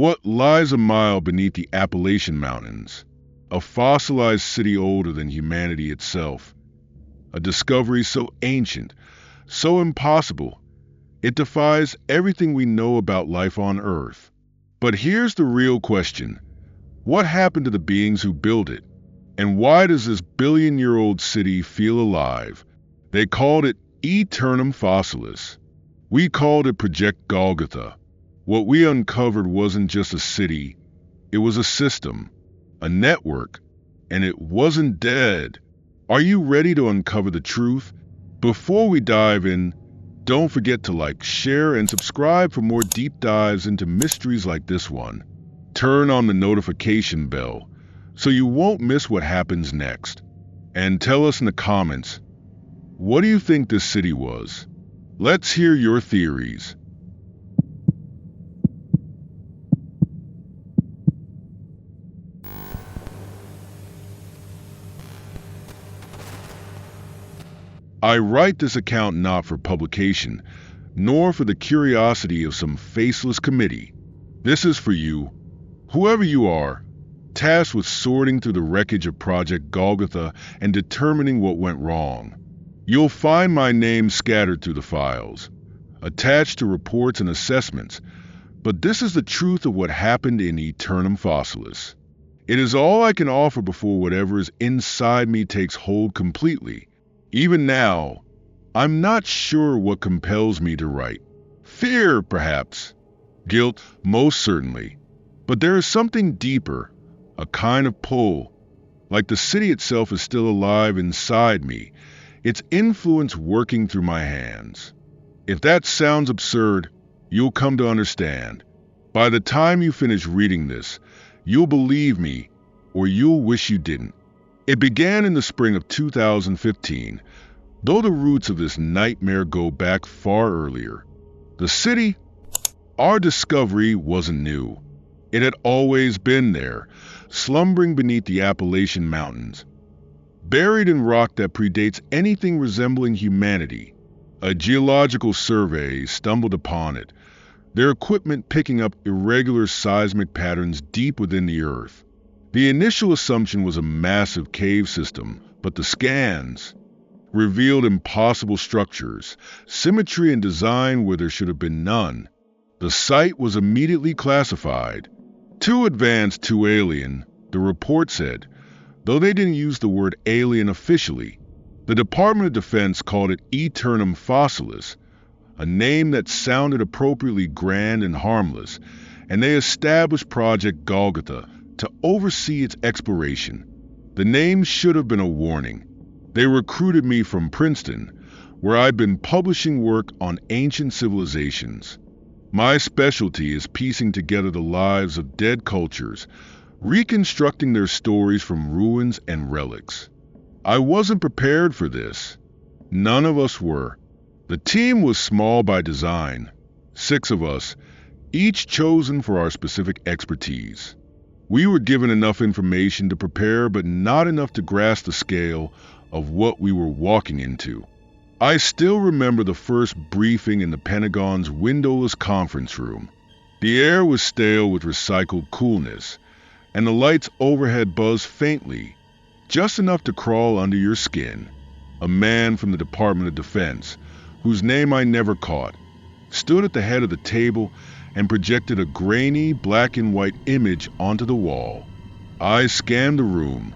What lies a mile beneath the Appalachian Mountains? A fossilized city older than humanity itself. A discovery so ancient, so impossible, it defies everything we know about life on Earth. But here's the real question. What happened to the beings who built it? And why does this billion-year-old city feel alive? They called it Eternum Fossilis. We called it Project Golgotha. What we uncovered wasn't just a city, it was a system, a network, and it wasn't dead. Are you ready to uncover the truth? Before we dive in, don't forget to like, share, and subscribe for more deep dives into mysteries like this one. Turn on the notification bell so you won't miss what happens next. And tell us in the comments, what do you think this city was? Let's hear your theories. I write this account not for publication, nor for the curiosity of some faceless committee. This is for you, whoever you are, tasked with sorting through the wreckage of Project Golgotha and determining what went wrong. You'll find my name scattered through the files, attached to reports and assessments, but this is the truth of what happened in Eternum Fossilis. It is all I can offer before whatever is inside me takes hold completely. Even now, I'm not sure what compels me to write. Fear, perhaps. Guilt, most certainly. But there is something deeper, a kind of pull. Like the city itself is still alive inside me, its influence working through my hands. If that sounds absurd, you'll come to understand. By the time you finish reading this, you'll believe me, or you'll wish you didn't. It began in the spring of 2015, though the roots of this nightmare go back far earlier. The city, our discovery, wasn't new. It had always been there, slumbering beneath the Appalachian Mountains, buried in rock that predates anything resembling humanity. A geological survey stumbled upon it, their equipment picking up irregular seismic patterns deep within the earth. The initial assumption was a massive cave system, but the scans revealed impossible structures, symmetry and design where there should have been none. The site was immediately classified. Too advanced, too alien, the report said, though they didn't use the word alien officially. The Department of Defense called it Eternum Fossilis, a name that sounded appropriately grand and harmless, and they established Project Golgotha to oversee its exploration. The name should have been a warning. They recruited me from Princeton, where I'd been publishing work on ancient civilizations. My specialty is piecing together the lives of dead cultures, reconstructing their stories from ruins and relics. I wasn't prepared for this. None of us were. The team was small by design, 6 of us, each chosen for our specific expertise. We were given enough information to prepare, but not enough to grasp the scale of what we were walking into. I still remember the first briefing in the Pentagon's windowless conference room. The air was stale with recycled coolness, and the lights overhead buzzed faintly, just enough to crawl under your skin. A man from the Department of Defense, whose name I never caught, stood at the head of the table and projected a grainy black and white image onto the wall. I scanned the room.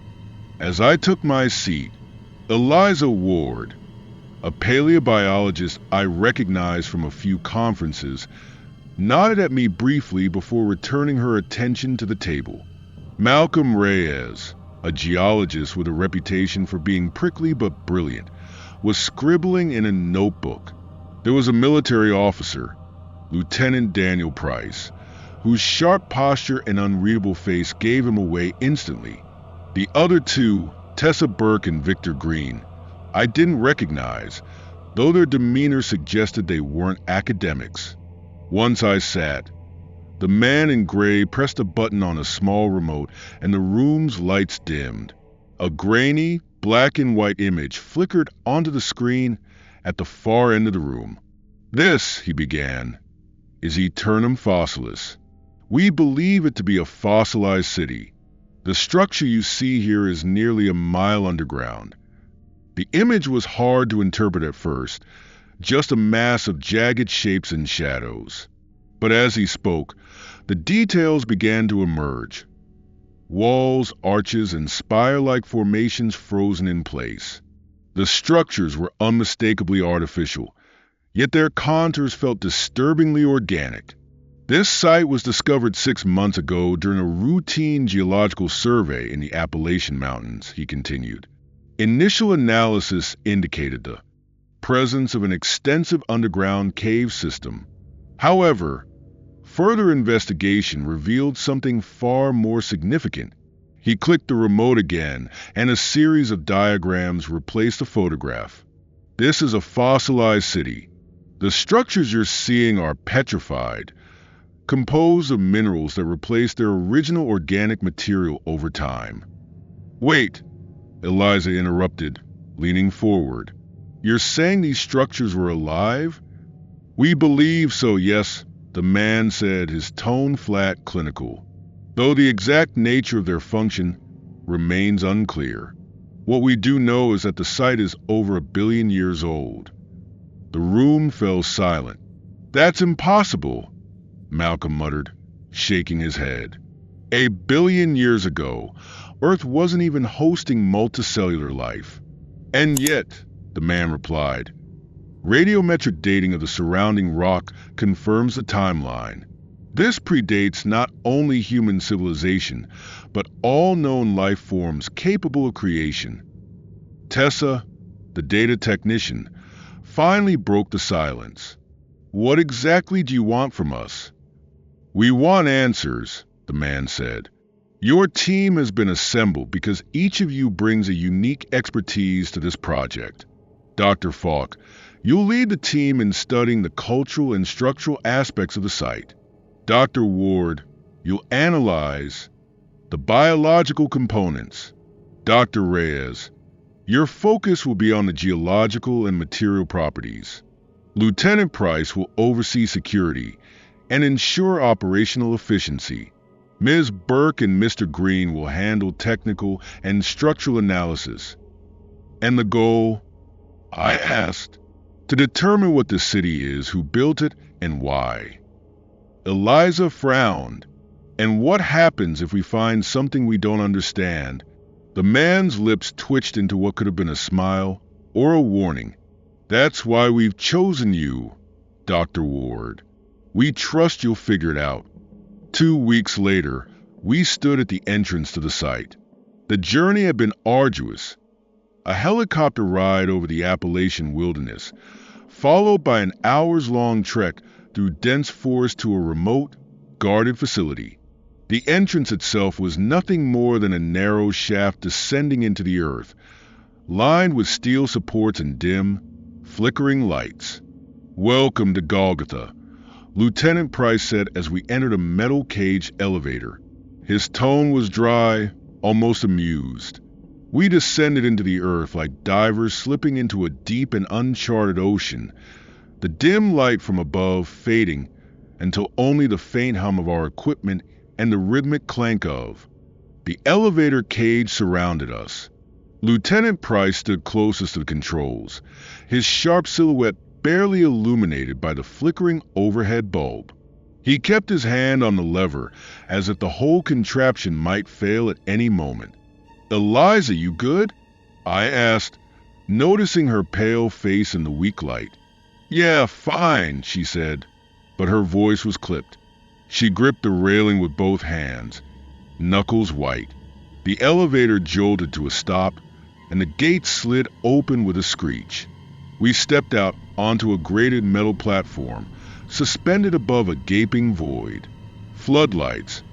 As I took my seat, Eliza Ward, a paleobiologist I recognized from a few conferences, nodded at me briefly before returning her attention to the table. Malcolm Reyes, a geologist with a reputation for being prickly but brilliant, was scribbling in a notebook. There was a military officer, Lieutenant Daniel Price, whose sharp posture and unreadable face gave him away instantly. The other 2, Tessa Burke and Victor Green, I didn't recognize, though their demeanor suggested they weren't academics. Once I sat, the man in gray pressed a button on a small remote and the room's lights dimmed. A grainy, black and white image flickered onto the screen at the far end of the room. "This," he began, "is Eternum Fossilis. We believe it to be a fossilized city. The structure you see here is nearly a mile underground. The image was hard to interpret at first, just a mass of jagged shapes and shadows. But as he spoke, the details began to emerge. Walls, arches, and spire-like formations frozen in place. The structures were unmistakably artificial, yet their contours felt disturbingly organic. This site was discovered 6 months ago during a routine geological survey in the Appalachian Mountains, he continued. Initial analysis indicated the presence of an extensive underground cave system. However, further investigation revealed something far more significant. He clicked the remote again, and a series of diagrams replaced the photograph. This is a fossilized city. The structures you're seeing are petrified, composed of minerals that replaced their original organic material over time. Wait, Eliza interrupted, leaning forward. You're saying these structures were alive? We believe so, yes, the man said, his tone flat, clinical, though the exact nature of their function remains unclear. What we do know is that the site is over 1 billion years old. The room fell silent. That's impossible, Malcolm muttered, shaking his head. 1 billion years ago, Earth wasn't even hosting multicellular life. And yet, the man replied, radiometric dating of the surrounding rock confirms the timeline. This predates not only human civilization, but all known life forms capable of creation. Tessa, the data technician, finally broke the silence. What exactly do you want from us? We want answers, the man said. Your team has been assembled because each of you brings a unique expertise to this project. Dr. Falk, you'll lead the team in studying the cultural and structural aspects of the site. Dr. Ward, you'll analyze the biological components. Dr. Reyes, your focus will be on the geological and material properties. Lieutenant Price will oversee security and ensure operational efficiency. Ms. Burke and Mr. Green will handle technical and structural analysis. And the goal? I asked. To determine what the city is, who built it, and why. Eliza frowned. And what happens if we find something we don't understand? The man's lips twitched into what could have been a smile or a warning. That's why we've chosen you, Dr. Ward. We trust you'll figure it out. 2 weeks later, we stood at the entrance to the site. The journey had been arduous. A helicopter ride over the Appalachian wilderness, followed by an hours-long trek through dense forest to a remote, guarded facility. The entrance itself was nothing more than a narrow shaft descending into the earth, lined with steel supports and dim, flickering lights. Welcome to Golgotha, Lieutenant Price said as we entered a metal cage elevator. His tone was dry, almost amused. We descended into the earth like divers slipping into a deep and uncharted ocean, the dim light from above fading until only the faint hum of our equipment and the rhythmic clank of. The elevator cage surrounded us. Lieutenant Price stood closest to the controls, his sharp silhouette barely illuminated by the flickering overhead bulb. He kept his hand on the lever as if the whole contraption might fail at any moment. Eliza, you good? I asked, noticing her pale face in the weak light. Yeah, fine, she said, but her voice was clipped. She gripped the railing with both hands, knuckles white. The elevator jolted to a stop, and the gate slid open with a screech. We stepped out onto a grated metal platform, suspended above a gaping void. Floodlights,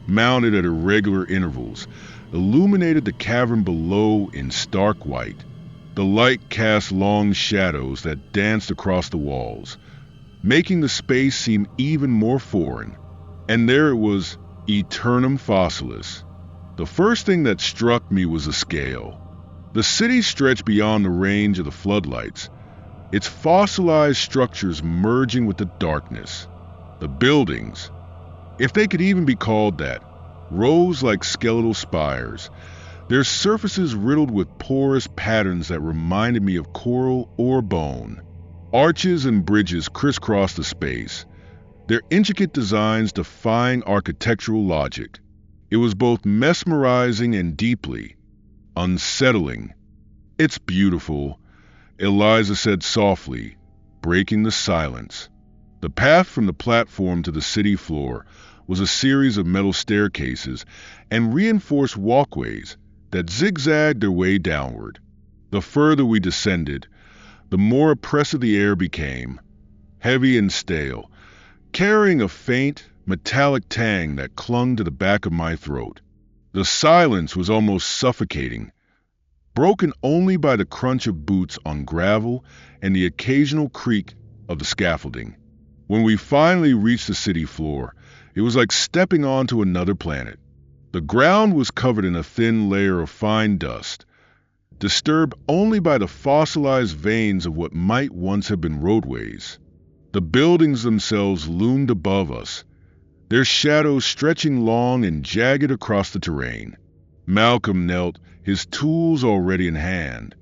mounted at irregular intervals, illuminated the cavern below in stark white. The light cast long shadows that danced across the walls, making the space seem even more foreign. And there it was, Eternum Fossilis. The first thing that struck me was the scale. The city stretched beyond the range of the floodlights, its fossilized structures merging with the darkness. The buildings, if they could even be called that, rose like skeletal spires, their surfaces riddled with porous patterns that reminded me of coral or bone. Arches and bridges crisscrossed the space, their intricate designs defying architectural logic. It was both mesmerizing and deeply unsettling. "It's beautiful," Eliza said softly, breaking the silence. The path from the platform to the city floor was a series of metal staircases and reinforced walkways that zigzagged their way downward. The further we descended, the more oppressive the air became, heavy and stale, carrying a faint, metallic tang that clung to the back of my throat. The silence was almost suffocating, broken only by the crunch of boots on gravel and the occasional creak of the scaffolding. When we finally reached the city floor, it was like stepping onto another planet. The ground was covered in a thin layer of fine dust, disturbed only by the fossilized veins of what might once have been roadways. The buildings themselves loomed above us, their shadows stretching long and jagged across the terrain. Malcolm knelt, his tools already in hand.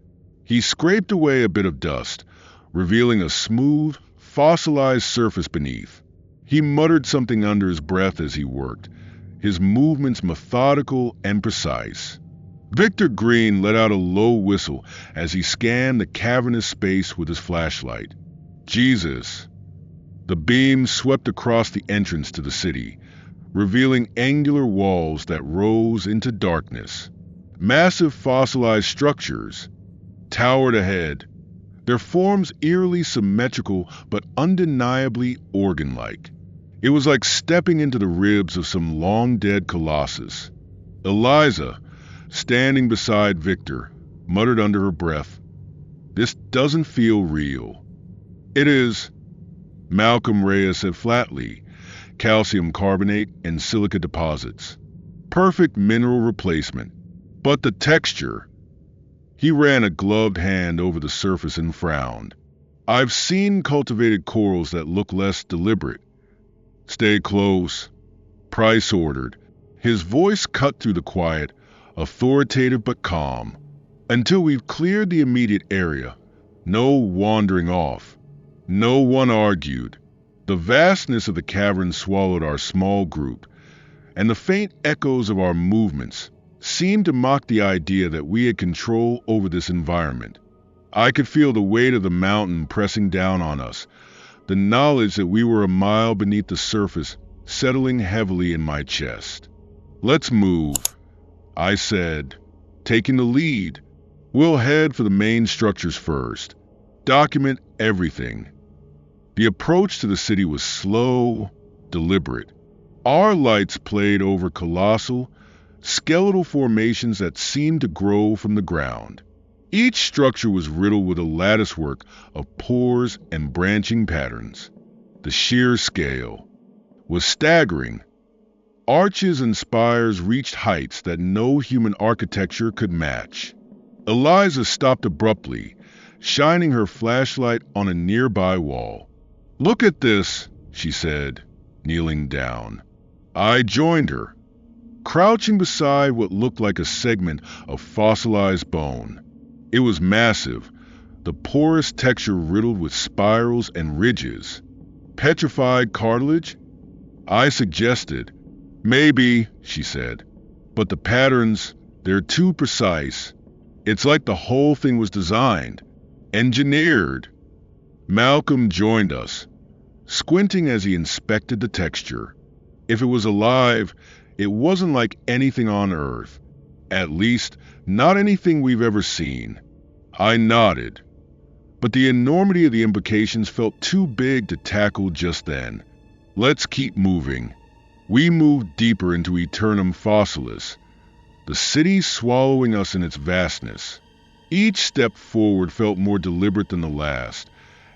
He scraped away a bit of dust, revealing a smooth, fossilized surface beneath. He muttered something under his breath as he worked, his movements methodical and precise. Victor Green let out a low whistle as he scanned the cavernous space with his flashlight. Jesus. The beam swept across the entrance to the city, revealing angular walls that rose into darkness. Massive fossilized structures towered ahead, their forms eerily symmetrical but undeniably organ-like. It was like stepping into the ribs of some long-dead colossus. Eliza, standing beside Victor, muttered under her breath, "This doesn't feel real." "It is," Malcolm Reyes said flatly, "calcium carbonate and silica deposits. Perfect mineral replacement. But the texture..." He ran a gloved hand over the surface and frowned. "I've seen cultivated corals that look less deliberate." "Stay close," Price ordered. His voice cut through the quiet, authoritative but calm. "Until we've cleared the immediate area, no wandering off." No one argued. The vastness of the cavern swallowed our small group, and the faint echoes of our movements seemed to mock the idea that we had control over this environment. I could feel the weight of the mountain pressing down on us, the knowledge that we were a mile beneath the surface settling heavily in my chest. "Let's move," I said, taking the lead. "We'll head for the main structures first. Document everything." The approach to the city was slow, deliberate. Our lights played over colossal, skeletal formations that seemed to grow from the ground. Each structure was riddled with a latticework of pores and branching patterns. The sheer scale was staggering. Arches and spires reached heights that no human architecture could match. Eliza stopped abruptly, shining her flashlight on a nearby wall. "Look at this," she said, kneeling down. I joined her, crouching beside what looked like a segment of fossilized bone. It was massive, the porous texture riddled with spirals and ridges. "Petrified cartilage?" I suggested. "Maybe," she said, "but the patterns, they're too precise. It's like the whole thing was designed, engineered." Malcolm joined us, squinting as he inspected the texture. If it was alive, it wasn't like anything on Earth. At least, not anything we've ever seen. I nodded, but the enormity of the implications felt too big to tackle just then. "Let's keep moving." We moved deeper into Eternum Fossilis, the city swallowing us in its vastness. Each step forward felt more deliberate than the last,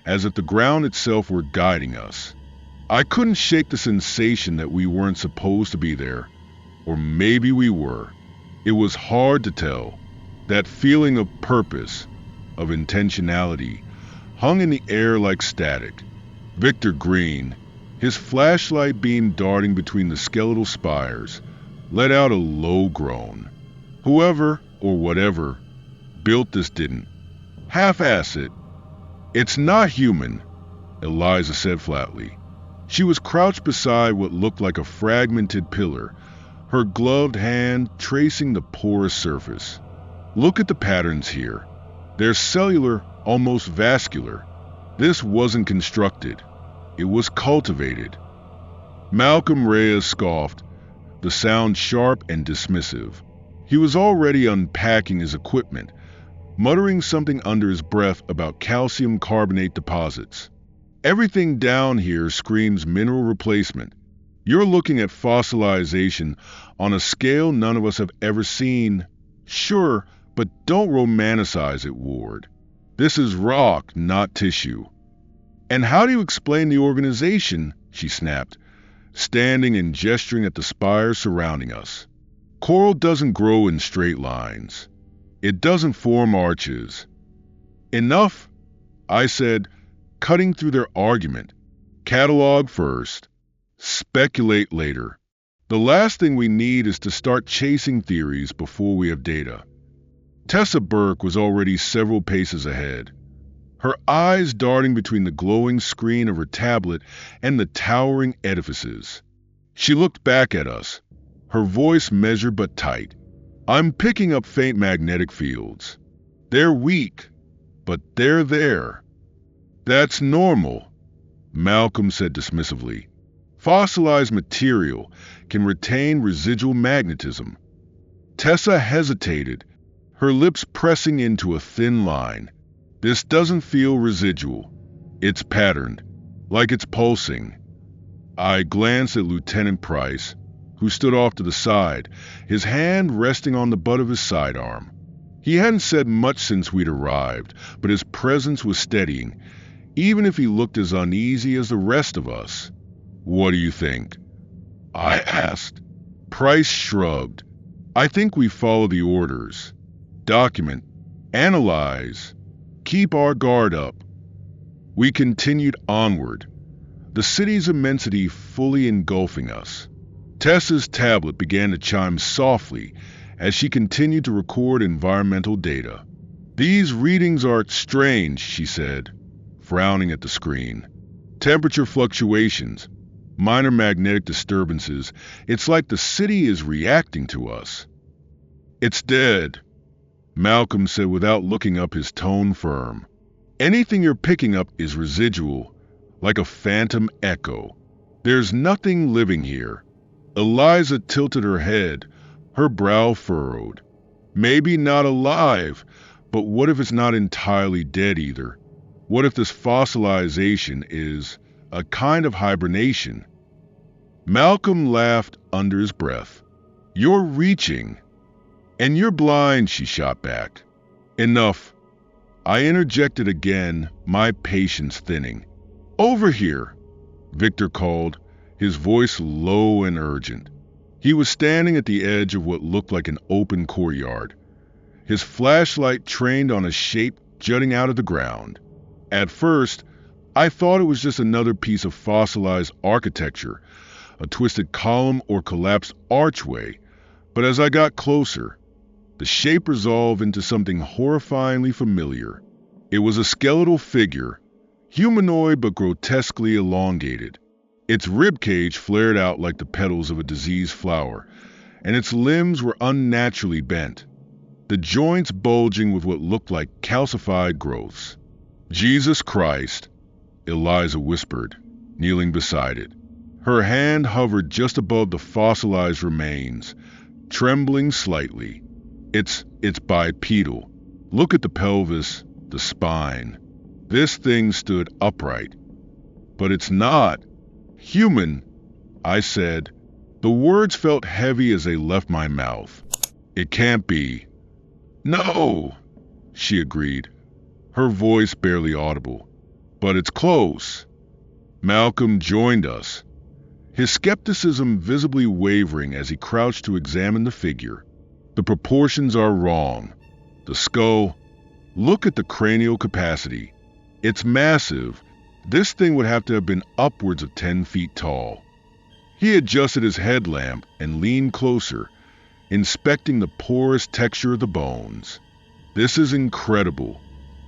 as if the ground itself were guiding us. I couldn't shake the sensation that we weren't supposed to be there, or maybe we were. It was hard to tell. That feeling of purpose, of intentionality, hung in the air like static. Victor Green, His flashlight beam darting between the skeletal spires let out a low groan. Whoever, or whatever, built this didn't half-ass it. It's not human, Eliza said flatly. She was crouched beside what looked like a fragmented pillar, her gloved hand tracing the porous surface. Look at the patterns here. They're cellular, almost vascular. This wasn't constructed. It was cultivated. Malcolm Reyes scoffed, the sound sharp and dismissive. He was already unpacking his equipment, muttering something under his breath about calcium carbonate deposits. Everything down here screams mineral replacement. You're looking at fossilization on a scale none of us have ever seen. Sure, but don't romanticize it, Ward. This is rock, not tissue. And how do you explain the organization? She snapped, standing and gesturing at the spires surrounding us. Coral doesn't grow in straight lines. It doesn't form arches. Enough, I said, cutting through their argument. Catalog first. Speculate later. The last thing we need is to start chasing theories before we have data. Tessa Burke was already several paces ahead, her eyes darting between the glowing screen of her tablet and the towering edifices. She looked back at us, her voice measured but tight. I'm picking up faint magnetic fields. They're weak, but they're there. That's normal, Malcolm said dismissively. Fossilized material can retain residual magnetism. Tessa hesitated, her lips pressing into a thin line. This doesn't feel residual. It's patterned, like it's pulsing. I glanced at Lieutenant Price, who stood off to the side, his hand resting on the butt of his sidearm. He hadn't said much since we'd arrived, but his presence was steadying, even if he looked as uneasy as the rest of us. What do you think? I asked. Price shrugged. I think we follow the orders. Document. Analyze. Keep our guard up. We continued onward, the city's immensity fully engulfing us. Tessa's tablet began to chime softly as she continued to record environmental data. These readings are strange, she said, frowning at the screen. Temperature fluctuations, minor magnetic disturbances. It's like the city is reacting to us. It's dead, Malcolm said without looking up, his tone firm. Anything you're picking up is residual, like a phantom echo. There's nothing living here. Eliza tilted her head, her brow furrowed. Maybe not alive, but what if it's not entirely dead either? What if this fossilization is a kind of hibernation? Malcolm laughed under his breath. You're reaching. And you're blind, she shot back. Enough. I interjected again, my patience thinning. Over here, Victor called, his voice low and urgent. He was standing at the edge of what looked like an open courtyard, his flashlight trained on a shape jutting out of the ground. At first, I thought it was just another piece of fossilized architecture, a twisted column or collapsed archway, but as I got closer, the shape resolved into something horrifyingly familiar. It was a skeletal figure, humanoid but grotesquely elongated. Its ribcage flared out like the petals of a diseased flower, and its limbs were unnaturally bent, the joints bulging with what looked like calcified growths. Jesus Christ, Eliza whispered, kneeling beside it. Her hand hovered just above the fossilized remains, trembling slightly. It's bipedal. Look at the pelvis, the spine. This thing stood upright. But it's not. Human, I said. The words felt heavy as they left my mouth. It can't be. No, she agreed, her voice barely audible. But it's close. Malcolm joined us, his skepticism visibly wavering as he crouched to examine the figure. The proportions are wrong. The skull, look at the cranial capacity. It's massive, This thing would have to have been upwards of 10 feet tall. He adjusted his headlamp and leaned closer, inspecting the porous texture of the bones. This is incredible.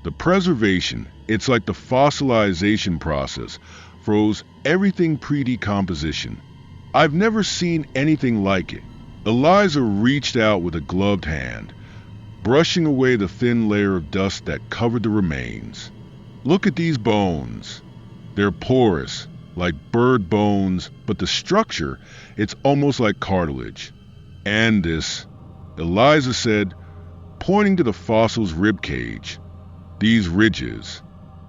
The preservation, it's like the fossilization process, froze everything pre-decomposition. I've never seen anything like it. Eliza reached out with a gloved hand, brushing away the thin layer of dust that covered the remains. Look at these bones. They're porous, like bird bones, but the structure, it's almost like cartilage. And this, Eliza said, pointing to the fossil's rib cage. These ridges,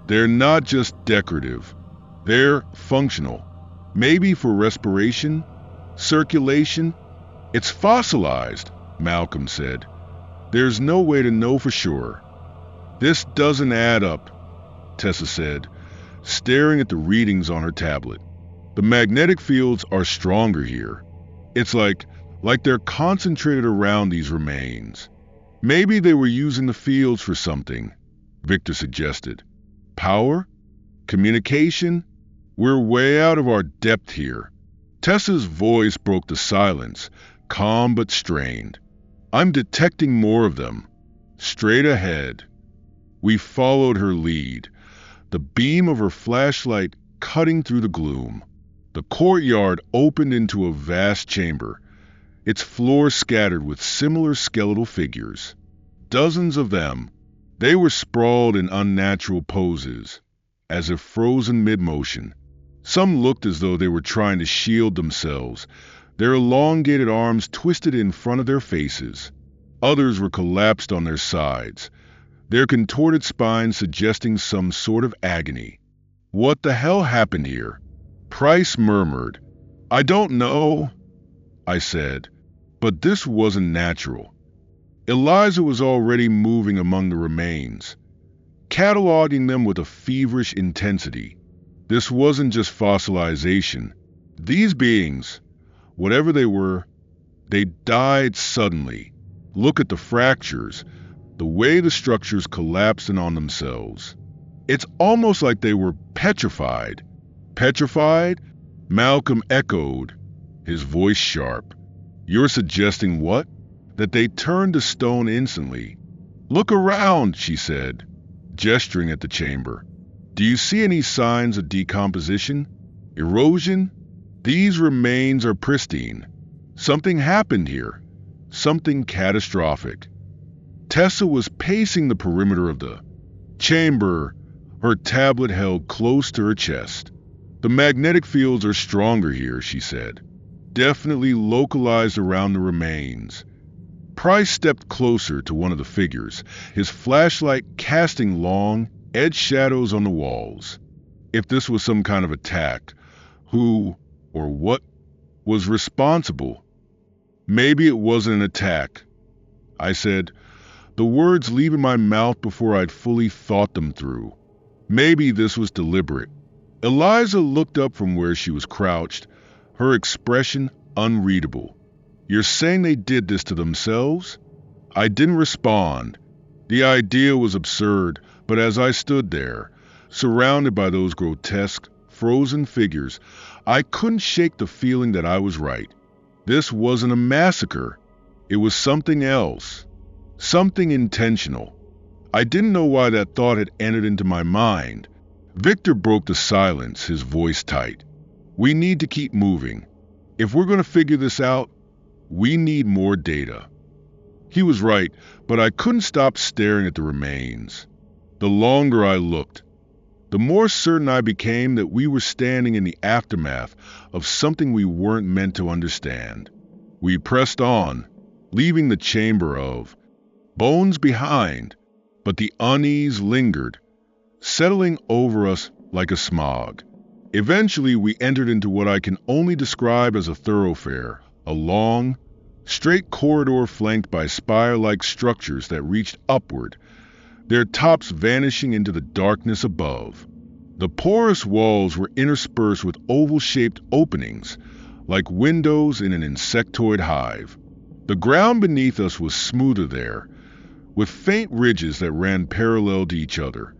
they're not just decorative, they're functional. Maybe for respiration, circulation. It's fossilized, Malcolm said. There's no way to know for sure. This doesn't add up, Tessa said, staring at the readings on her tablet. The magnetic fields are stronger here. It's like they're concentrated around these remains. Maybe they were using the fields for something, Victor suggested. Power? Communication? We're way out of our depth here. Tessa's voice broke the silence, calm but strained. I'm detecting more of them. Straight ahead. We followed her lead, the beam of her flashlight cutting through the gloom. The courtyard opened into a vast chamber, its floor scattered with similar skeletal figures. Dozens of them. They were sprawled in unnatural poses, as if frozen mid-motion. Some looked as though they were trying to shield themselves, their elongated arms twisted in front of their faces. Others were collapsed on their sides, their contorted spines suggesting some sort of agony. What the hell happened here? Price murmured. I don't know, I said, but this wasn't natural. Eliza was already moving among the remains, cataloging them with a feverish intensity. This wasn't just fossilization. These beings, whatever they were, they died suddenly. Look at the fractures, the way the structures collapsed in on themselves. It's almost like they were petrified. Petrified? Malcolm echoed, his voice sharp. You're suggesting what? That they turned to stone instantly. Look around, she said, gesturing at the chamber. Do you see any signs of decomposition? Erosion? These remains are pristine. Something happened here. Something catastrophic. Tessa was pacing the perimeter of the chamber, her tablet held close to her chest. The magnetic fields are stronger here, she said. Definitely localized around the remains. Price stepped closer to one of the figures, his flashlight casting long, edged shadows on the walls. If this was some kind of attack, who or what was responsible? Maybe it wasn't an attack, I said, the words leaving my mouth before I'd fully thought them through. Maybe this was deliberate. Eliza looked up from where she was crouched, her expression unreadable. You're saying they did this to themselves? I didn't respond. The idea was absurd, but as I stood there, surrounded by those grotesque, frozen figures, I couldn't shake the feeling that I was right. This wasn't a massacre. It was something else. Something intentional. I didn't know why that thought had entered into my mind. Victor broke the silence, his voice tight. We need to keep moving. If we're going to figure this out, we need more data. He was right, but I couldn't stop staring at the remains. The longer I looked, the more certain I became that we were standing in the aftermath of something we weren't meant to understand. We pressed on, leaving the chamber of bones behind, but the unease lingered, settling over us like a smog. Eventually, we entered into what I can only describe as a thoroughfare, a long, straight corridor flanked by spire-like structures that reached upward, their tops vanishing into the darkness above. The porous walls were interspersed with oval-shaped openings, like windows in an insectoid hive. The ground beneath us was smoother there, with faint ridges that ran parallel to each other,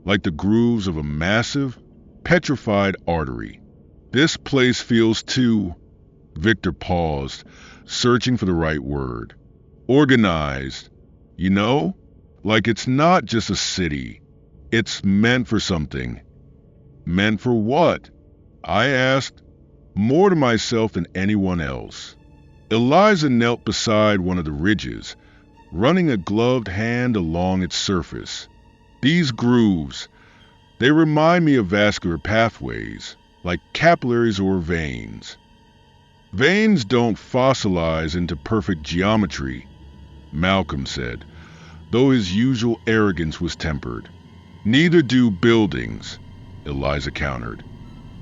like the grooves of a massive, petrified artery. This place feels too... Victor paused, searching for the right word. Organized. You know? Like it's not just a city. It's meant for something. Meant for what? I asked, more to myself than anyone else. Eliza knelt beside one of the ridges, running a gloved hand along its surface. These grooves, they remind me of vascular pathways, like capillaries or veins. Veins don't fossilize into perfect geometry, Malcolm said, though his usual arrogance was tempered. Neither do buildings, Eliza countered.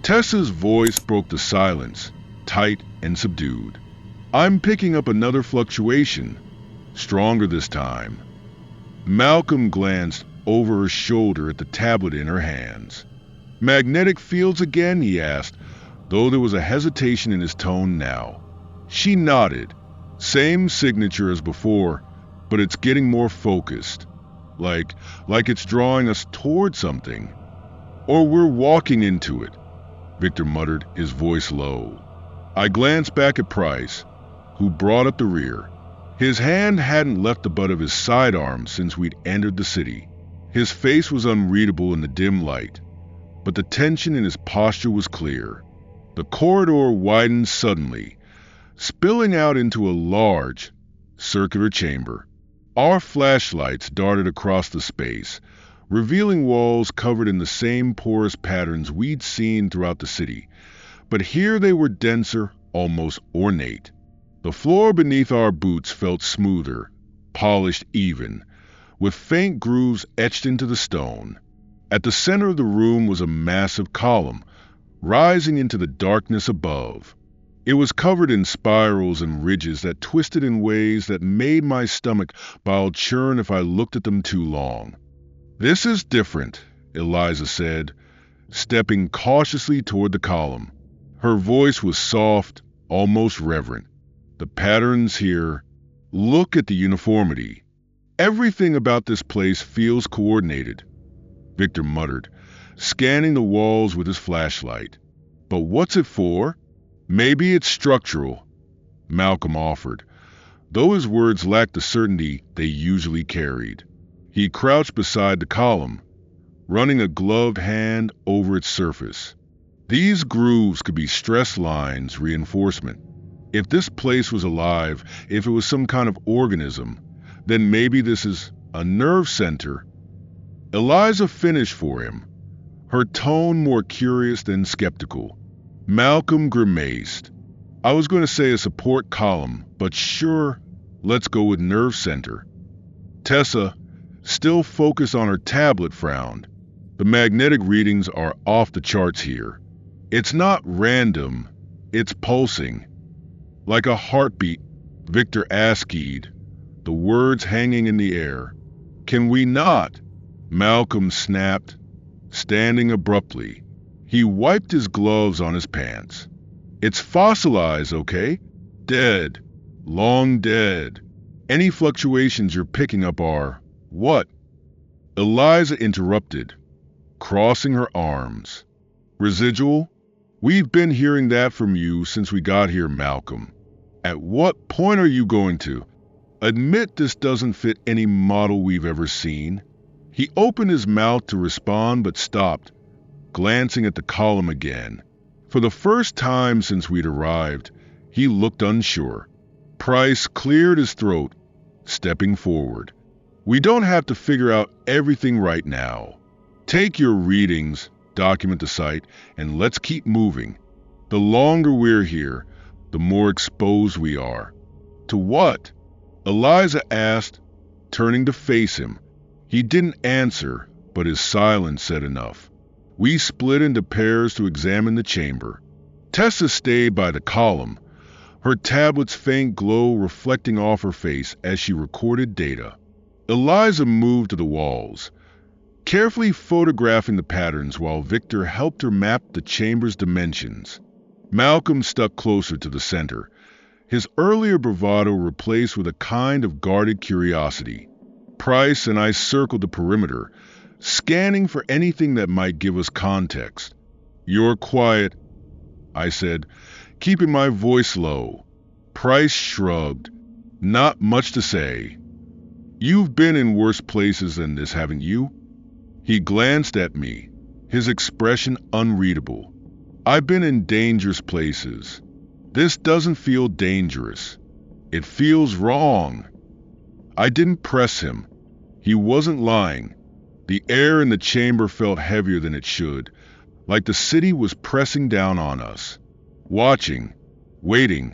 Tessa's voice broke the silence, tight and subdued. I'm picking up another fluctuation, stronger this time. Malcolm glanced over her shoulder at the tablet in her hands. Magnetic fields again, he asked, though there was a hesitation in his tone now. She nodded. Same signature as before, but it's getting more focused. Like it's drawing us toward something. Or we're walking into it, Victor muttered, his voice low. I glanced back at Price, who brought up the rear. His hand hadn't left the butt of his sidearm since we'd entered the city. His face was unreadable in the dim light, but the tension in his posture was clear. The corridor widened suddenly, spilling out into a large, circular chamber. Our flashlights darted across the space, revealing walls covered in the same porous patterns we'd seen throughout the city, but here they were denser, almost ornate. The floor beneath our boots felt smoother, polished even, with faint grooves etched into the stone. At the center of the room was a massive column, rising into the darkness above. It was covered in spirals and ridges that twisted in ways that made my stomach bile churn if I looked at them too long. This is different, Eliza said, stepping cautiously toward the column. Her voice was soft, almost reverent. The patterns here, look at the uniformity. Everything about this place feels coordinated, Victor muttered, scanning the walls with his flashlight. But what's it for? Maybe it's structural, Malcolm offered, though his words lacked the certainty they usually carried. He crouched beside the column, running a gloved hand over its surface. These grooves could be stress lines, reinforcement. If this place was alive, if it was some kind of organism, then maybe this is a nerve center. Eliza finished for him, her tone more curious than skeptical. Malcolm grimaced. I was going to say a support column, but sure, let's go with nerve center. Tessa, still focused on her tablet, frowned. The magnetic readings are off the charts here. It's not random, it's pulsing. Like a heartbeat, Victor askeyed, the words hanging in the air. Can we not? Malcolm snapped, standing abruptly. He wiped his gloves on his pants. It's fossilized, okay? Dead. Long dead. Any fluctuations you're picking up are... what? Eliza interrupted, crossing her arms. Residual? We've been hearing that from you since we got here, Malcolm. At what point are you going to? Admit this doesn't fit any model we've ever seen. He opened his mouth to respond but stopped, glancing at the column again. For the first time since we'd arrived, he looked unsure. Price cleared his throat, stepping forward. We don't have to figure out everything right now. Take your readings, document the site, and let's keep moving. The longer we're here, the more exposed we are. To what? Eliza asked, turning to face him. He didn't answer, but his silence said enough. We split into pairs to examine the chamber. Tessa stayed by the column, her tablet's faint glow reflecting off her face as she recorded data. Eliza moved to the walls, carefully photographing the patterns while Victor helped her map the chamber's dimensions. Malcolm stuck closer to the center, his earlier bravado replaced with a kind of guarded curiosity. Price and I circled the perimeter, scanning for anything that might give us context. You're quiet, I said, keeping my voice low. Price shrugged. Not much to say. You've been in worse places than this, haven't you? He glanced at me, his expression unreadable. I've been in dangerous places. This doesn't feel dangerous. It feels wrong. I didn't press him. He wasn't lying. The air in the chamber felt heavier than it should, like the city was pressing down on us. Watching, waiting.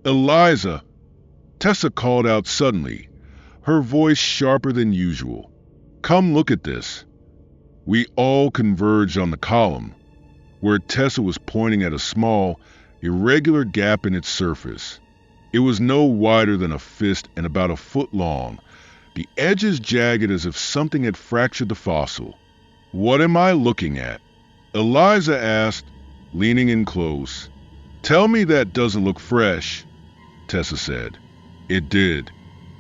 Eliza! Tessa called out suddenly, her voice sharper than usual. Come look at this. We all converged on the column, where Tessa was pointing at a small, irregular gap in its surface. It was no wider than a fist and about a foot long, the edges jagged as if something had fractured the fossil. What am I looking at? Eliza asked, leaning in close. Tell me that doesn't look fresh, Tessa said. It did.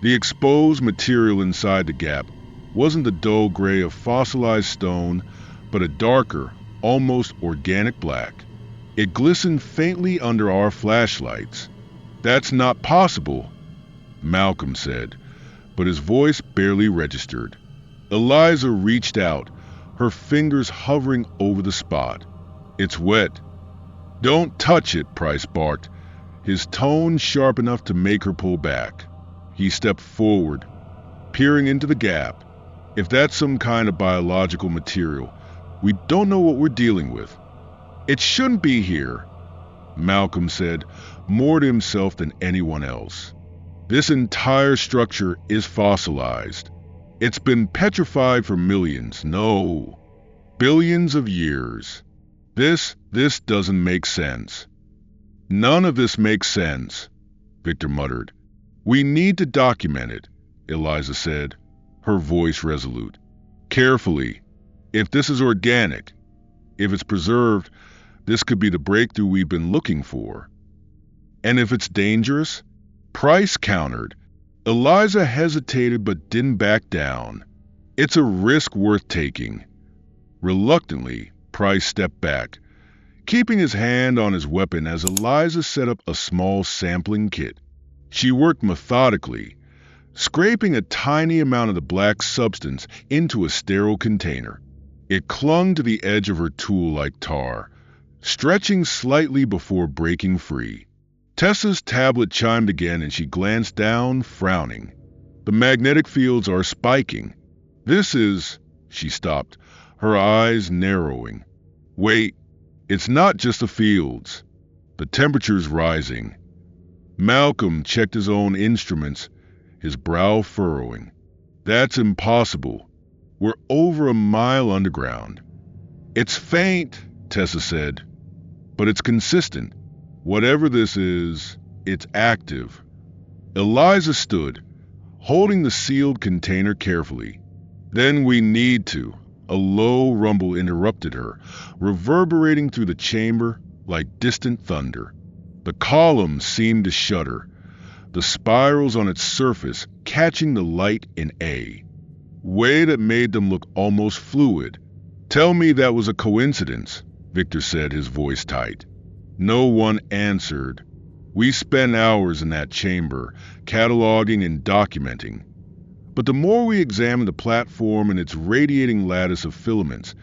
The exposed material inside the gap wasn't the dull gray of fossilized stone, but a darker, almost organic black. It glistened faintly under our flashlights. That's not possible, Malcolm said, but his voice barely registered. Eliza reached out, her fingers hovering over the spot. It's wet. Don't touch it, Price barked, his tone sharp enough to make her pull back. He stepped forward, peering into the gap. If that's some kind of biological material, we don't know what we're dealing with. It shouldn't be here, Malcolm said, more to himself than anyone else. This entire structure is fossilized. It's been petrified for millions, no, billions of years. This doesn't make sense. None of this makes sense, Victor muttered. We need to document it, Eliza said, her voice resolute. Carefully. If this is organic, if it's preserved, this could be the breakthrough we've been looking for. And if it's dangerous? Price countered. Eliza hesitated but didn't back down. It's a risk worth taking. Reluctantly, Price stepped back, keeping his hand on his weapon as Eliza set up a small sampling kit. She worked methodically, scraping a tiny amount of the black substance into a sterile container. It clung to the edge of her tool like tar, stretching slightly before breaking free. Tessa's tablet chimed again and she glanced down, frowning. The magnetic fields are spiking. This is... She stopped, her eyes narrowing. Wait, it's not just the fields. The temperature's rising. Malcolm checked his own instruments, his brow furrowing. That's impossible. We're over a mile underground. It's faint, Tessa said, but it's consistent. Whatever this is, it's active. Eliza stood, holding the sealed container carefully. Then we need to. A low rumble interrupted her, reverberating through the chamber like distant thunder. The column seemed to shudder, the spirals on its surface catching the light in a way that made them look almost fluid. Tell me that was a coincidence, Victor said, his voice tight. No one answered. We spent hours in that chamber, cataloging and documenting. But the more we examined the platform and its radiating lattice of filaments,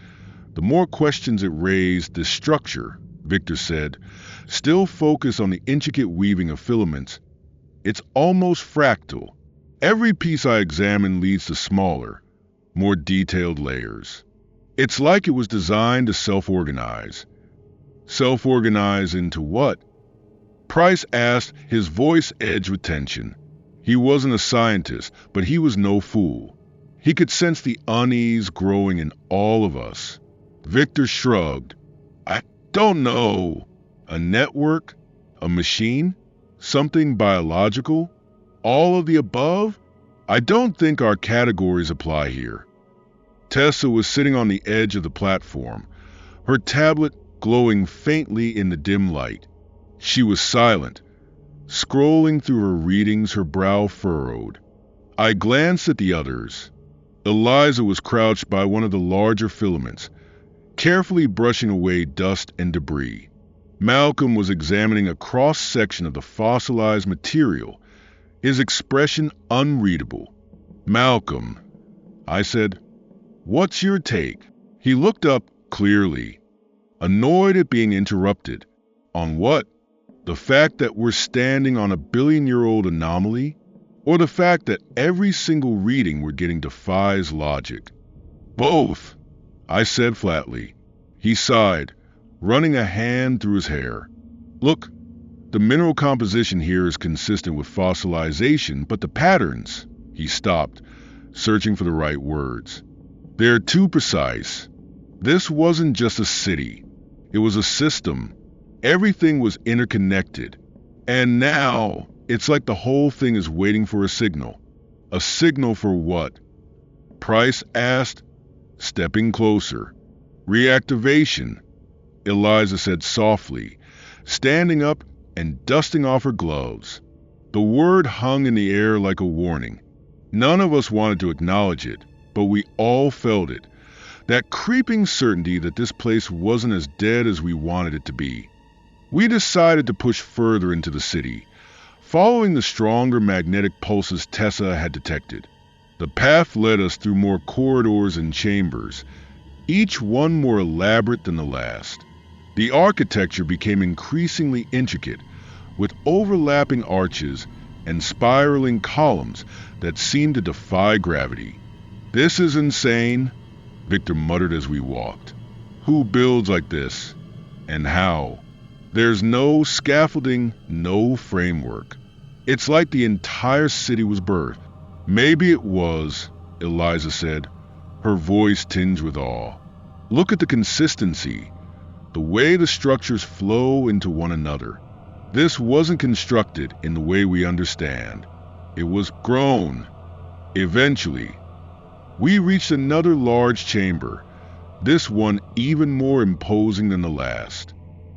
the more questions it raised. This structure, Victor said, still focused on the intricate weaving of filaments. It's almost fractal. Every piece I examine leads to smaller, more detailed layers. It's like it was designed to self-organize. Self-organize into what? Price asked, his voice edged with tension. He wasn't a scientist, but he was no fool. He could sense the unease growing in all of us. Victor shrugged. I don't know. A network? A machine? Something biological? All of the above? I don't think our categories apply here. Tessa was sitting on the edge of the platform, her tablet glowing faintly in the dim light. She was silent, scrolling through her readings, her brow furrowed. I glanced at the others. Eliza was crouched by one of the larger filaments, carefully brushing away dust and debris. Malcolm was examining a cross-section of the fossilized material, his expression unreadable. "Malcolm," I said, "what's your take?" He looked up clearly, annoyed at being interrupted. "On what? The fact that we're standing on a billion-year-old anomaly? Or the fact that every single reading we're getting defies logic?" "Both," I said flatly. He sighed, running a hand through his hair. "Look, the mineral composition here is consistent with fossilization, but the patterns—" He stopped, searching for the right words. "They're too precise. This wasn't just a city. It was a system. Everything was interconnected. And now, it's like the whole thing is waiting for a signal." "A signal for what?" Price asked, stepping closer. "Reactivation," Eliza said softly, standing up and dusting off her gloves. The word hung in the air like a warning. None of us wanted to acknowledge it, but we all felt it. That creeping certainty that this place wasn't as dead as we wanted it to be. We decided to push further into the city, following the stronger magnetic pulses Tessa had detected. The path led us through more corridors and chambers, each one more elaborate than the last. The architecture became increasingly intricate, with overlapping arches and spiraling columns that seemed to defy gravity. "This is insane," Victor muttered as we walked. "Who builds like this? And how? There's no scaffolding, no framework. It's like the entire city was birthed." "Maybe it was," Eliza said, her voice tinged with awe. "Look at the consistency, the way the structures flow into one another. This wasn't constructed in the way we understand. It was grown. Eventually, we reached another large chamber, this one even more imposing than the last.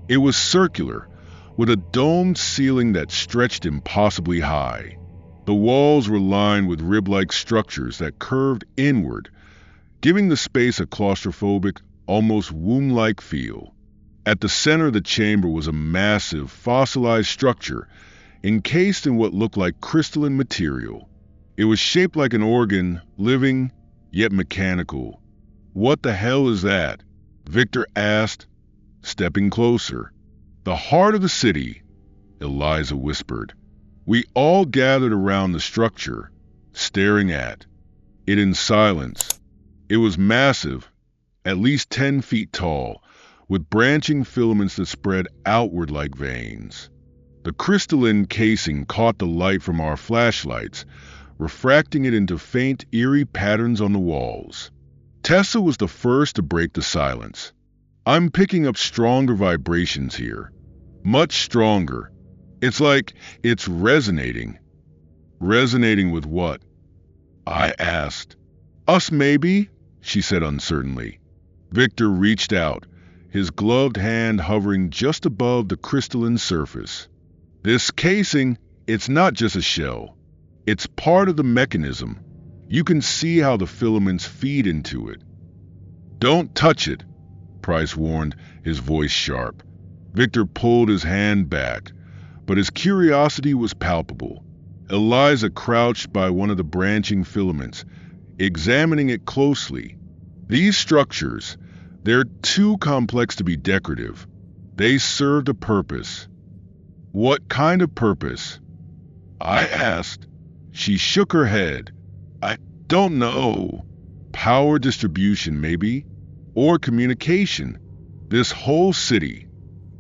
It was circular, with a domed ceiling that stretched impossibly high. The walls were lined with rib-like structures that curved inward, giving the space a claustrophobic, almost womb-like feel. At the center of the chamber was a massive, fossilized structure encased in what looked like crystalline material. It was shaped like an organ, living, yet mechanical. "What the hell is that?" Victor asked, stepping closer. "The heart of the city," Eliza whispered. We all gathered around the structure, staring at it in silence. It was massive, at least 10 feet tall, with branching filaments that spread outward like veins. The crystalline casing caught the light from our flashlights, refracting it into faint, eerie patterns on the walls. Tessa was the first to break the silence. "I'm picking up stronger vibrations here. Much stronger. It's like it's resonating." "Resonating with what?" I asked. "Us, maybe," she said uncertainly. Victor reached out, his gloved hand hovering just above the crystalline surface. "This casing, it's not just a shell. It's part of the mechanism. You can see how the filaments feed into it." "Don't touch it," Price warned, his voice sharp. Victor pulled his hand back, but his curiosity was palpable. Eliza crouched by one of the branching filaments, examining it closely. "These structures, they're too complex to be decorative. They served a purpose." "What kind of purpose?" I asked. She shook her head. "I don't know. Power distribution, maybe? Or communication. This whole city,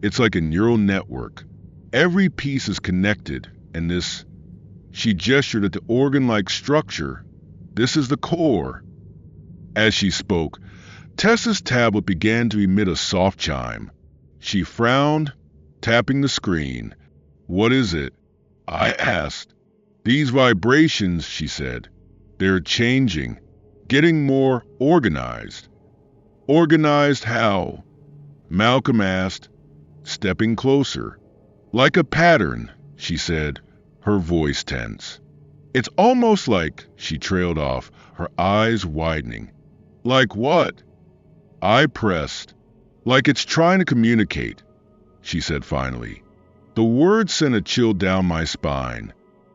it's like a neural network. Every piece is connected, and this," she gestured at the organ-like structure, "this is the core." As she spoke, Tessa's tablet began to emit a soft chime. She frowned, tapping the screen. "What is it?" I asked. "These vibrations," she said. "They're changing, getting more organized." "Organized how?" Malcolm asked, stepping closer. "Like a pattern," she said, her voice tense. "It's almost like," she trailed off, her eyes widening. "Like what?" I pressed. Like it's trying to communicate, she said finally. The words sent a chill down my spine.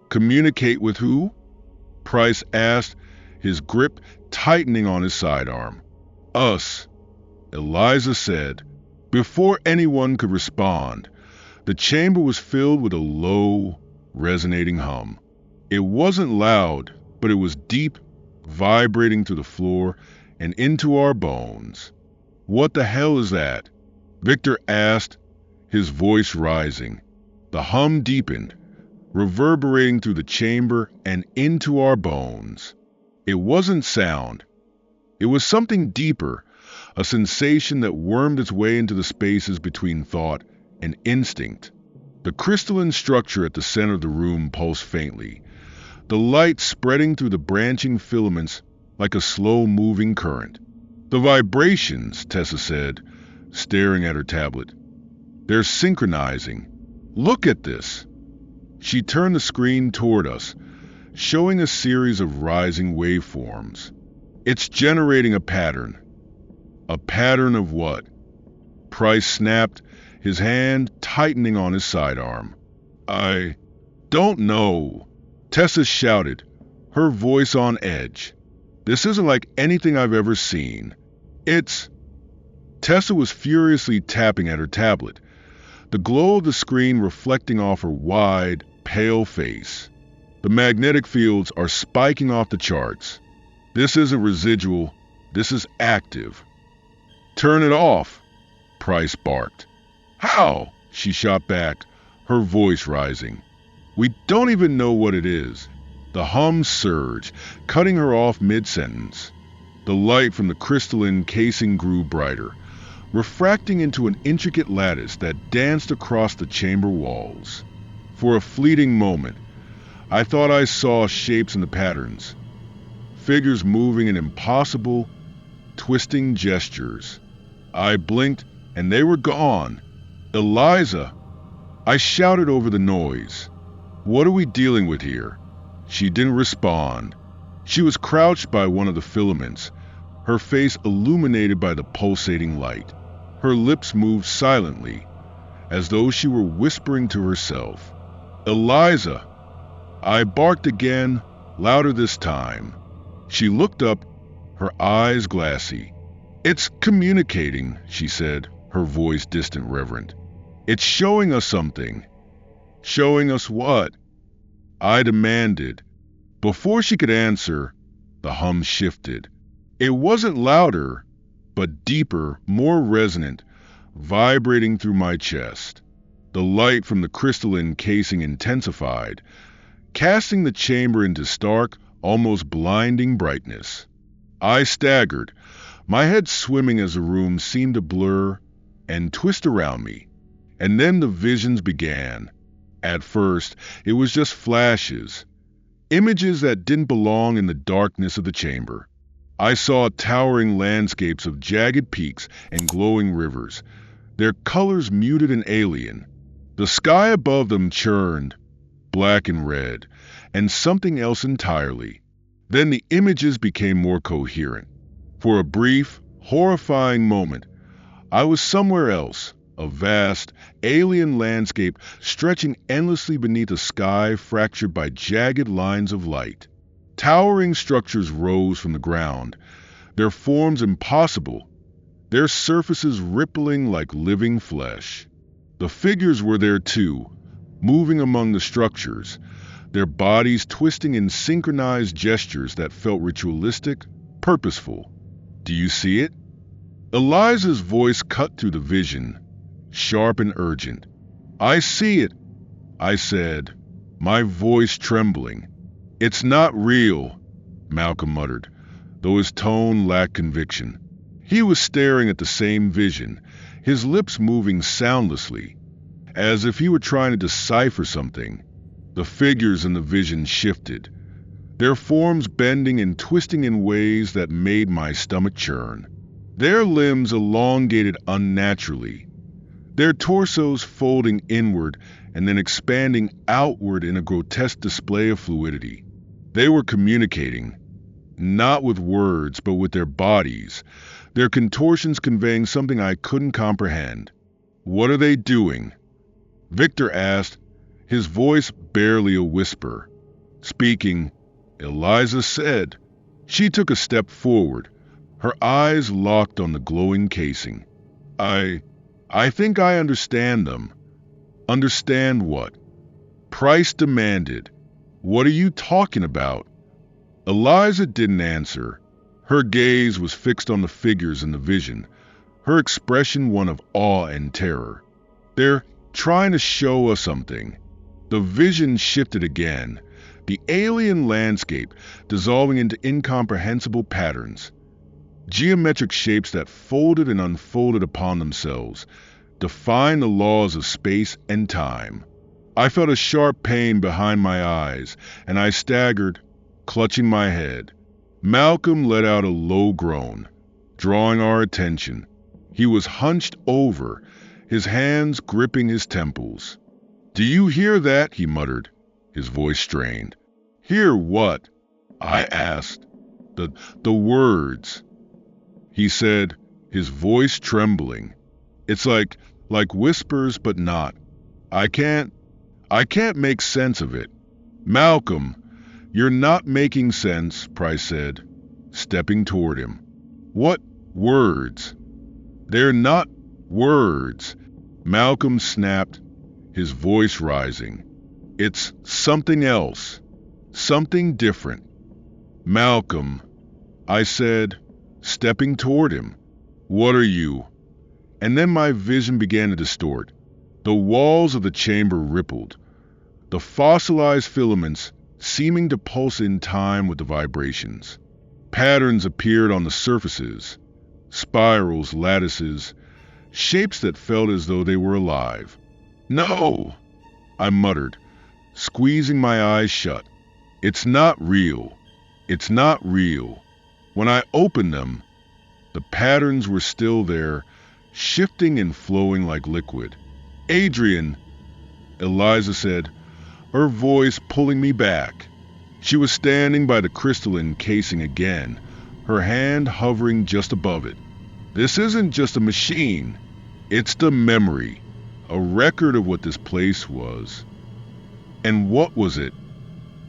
Communicate with who? Price asked, his grip tightening on his sidearm. Us, Eliza said. Before anyone could respond, the chamber was filled with a low, resonating hum. It wasn't loud, but it was deep, vibrating through the floor and into our bones. What the hell is that? Victor asked, his voice rising. The hum deepened, reverberating through the chamber and into our bones. It wasn't sound. It was something deeper, a sensation that wormed its way into the spaces between thought and instinct. The crystalline structure at the center of the room pulsed faintly, the light spreading through the branching filaments like a slow-moving current. The vibrations, Tessa said, staring at her tablet. They're synchronizing. Look at this. She turned the screen toward us, showing a series of rising waveforms. It's generating a pattern. A pattern of what? Price snapped, his hand tightening on his sidearm. I don't know. Tessa shouted, her voice on edge. This isn't like anything I've ever seen. It's... Tessa was furiously tapping at her tablet, the glow of the screen reflecting off her wide, pale face. The magnetic fields are spiking off the charts. This isn't residual, this is active. Turn it off, Price barked. How? She shot back, her voice rising. We don't even know what it is. The hum surged, cutting her off mid-sentence. The light from the crystalline casing grew brighter, refracting into an intricate lattice that danced across the chamber walls. For a fleeting moment, I thought I saw shapes in the patterns, figures moving in impossible, twisting gestures. I blinked, and they were gone. Eliza! I shouted over the noise. What are we dealing with here? She didn't respond. She was crouched by one of the filaments, her face illuminated by the pulsating light. Her lips moved silently, as though she were whispering to herself. Eliza! I barked again, louder this time. She looked up, her eyes glassy. It's communicating, she said, her voice distant reverent. It's showing us something. Showing us what? I demanded. Before she could answer, the hum shifted. It wasn't louder, but deeper, more resonant, vibrating through my chest. The light from the crystalline casing intensified, casting the chamber into stark, almost blinding brightness. I staggered, my head swimming as the room seemed to blur and twist around me. And then the visions began. At first, it was just flashes, images that didn't belong in the darkness of the chamber. I saw towering landscapes of jagged peaks and glowing rivers, their colors muted and alien. The sky above them churned, black and red, and something else entirely. Then the images became more coherent. For a brief, horrifying moment, I was somewhere else, a vast, alien landscape stretching endlessly beneath a sky fractured by jagged lines of light. Towering structures rose from the ground, their forms impossible, their surfaces rippling like living flesh. The figures were there too, moving among the structures, their bodies twisting in synchronized gestures that felt ritualistic, purposeful. Do you see it? Eliza's voice cut through the vision, sharp and urgent. I see it, I said, my voice trembling. It's not real, Malcolm muttered, though his tone lacked conviction. He was staring at the same vision, his lips moving soundlessly, as if he were trying to decipher something. The figures in the vision shifted, their forms bending and twisting in ways that made my stomach churn. Their limbs elongated unnaturally, their torsos folding inward and then expanding outward in a grotesque display of fluidity. They were communicating, Not with words, but with their bodies, their contortions conveying something I couldn't comprehend. "What are they doing?" Victor asked, his voice barely a whisper. Speaking, Eliza said. She took a step forward, her eyes locked on the glowing casing. I think I understand them." "Understand what?" Price demanded. "What are you talking about?" Eliza didn't answer. Her gaze was fixed on the figures in the vision, her expression one of awe and terror. "They're trying to show us something." The vision shifted again, the alien landscape dissolving into incomprehensible patterns. Geometric shapes that folded and unfolded upon themselves, defying the laws of space and time. I felt a sharp pain behind my eyes, and I staggered, clutching my head. Malcolm let out a low groan, drawing our attention. He was hunched over, his hands gripping his temples. "Do you hear that?" he muttered, his voice strained. "Hear what?" I asked. The words," he said, his voice trembling. "It's like whispers, but not. I can't make sense of it." "Malcolm, you're not making sense," Price said, stepping toward him. "What words?" "They're not words," Malcolm snapped, his voice rising. "It's something else, something different." "Malcolm," I said, stepping toward him. "What are you?" And then my vision began to distort. The walls of the chamber rippled, the fossilized filaments seeming to pulse in time with the vibrations. Patterns appeared on the surfaces, spirals, lattices, shapes that felt as though they were alive. "No!" I muttered, squeezing my eyes shut. "It's not real. It's not real." When I opened them, the patterns were still there, shifting and flowing like liquid. "Adrian," Eliza said, her voice pulling me back. She was standing by the crystalline casing again, her hand hovering just above it. "This isn't just a machine. It's the memory, a record of what this place was." "And what was it?"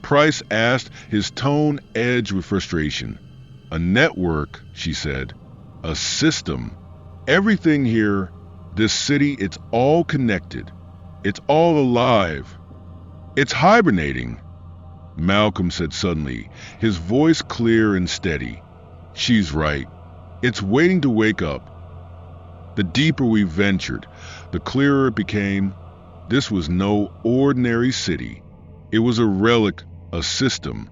Price asked, his tone edged with frustration. "A network," she said. "A system. Everything here, this city, it's all connected. It's all alive. It's hibernating," Malcolm said suddenly, his voice clear and steady. "She's right. It's waiting to wake up." The deeper we ventured, the clearer it became. This was no ordinary city. It was a relic, a system,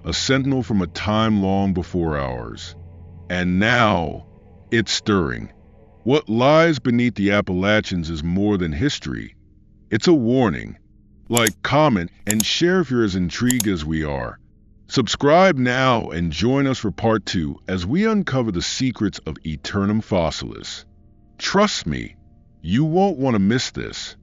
a sentinel from a time long before ours. And now, it's stirring. What lies beneath the Appalachians is more than history. It's a warning. Like, comment, and share if you're as intrigued as we are. Subscribe now and join us for part 2 as we uncover the secrets of Eternum Fossilis. Trust me, you won't want to miss this.